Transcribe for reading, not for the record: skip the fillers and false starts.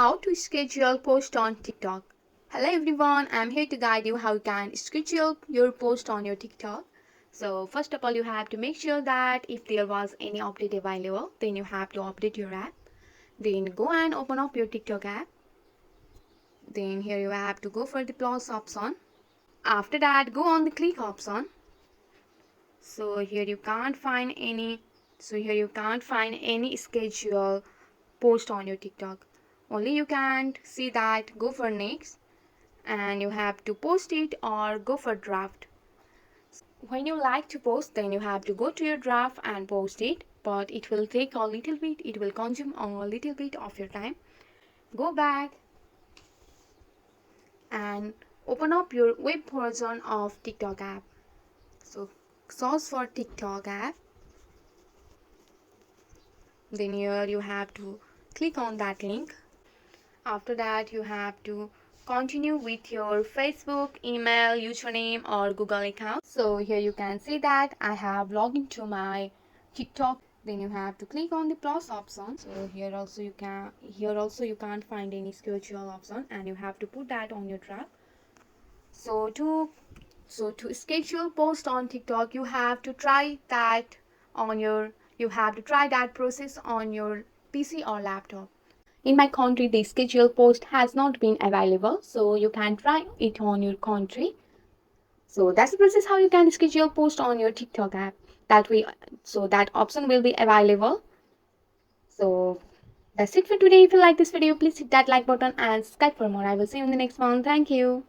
How to schedule post on TikTok. Hello everyone, I'm here to guide you how you can schedule your post on your TikTok. So first of all, you have to make sure that if there was any update available, then you have to update your app. Then go and open up your TikTok app. Then here you have to go for the plus option. After that, go on the click option. So here you can't find any schedule post on your TikTok. Only you can't see that, go for next, and you have to post it or go for draft. When you like to post, then you have to go to your draft and post it, but it will take a little bit, it will consume a little bit of your time. Go back and open up your web version of TikTok app. So search for TikTok app. Then here you have to click on that link. After that, you have to continue with your Facebook, email, username or Google account. So here you can see that I have logged into my TikTok. Then you have to click on the plus option. So here also you can't find any schedule option, and you have to put that on your draft. So to schedule post on TikTok, you have to try that process on your PC or laptop. In my country, the schedule post has not been available, so you can try it on your country. So that's the process how you can schedule post on your TikTok app. That option will be available. So that's it for today. If you like this video, please hit that like button and subscribe for more. I will see you in the next one. Thank you.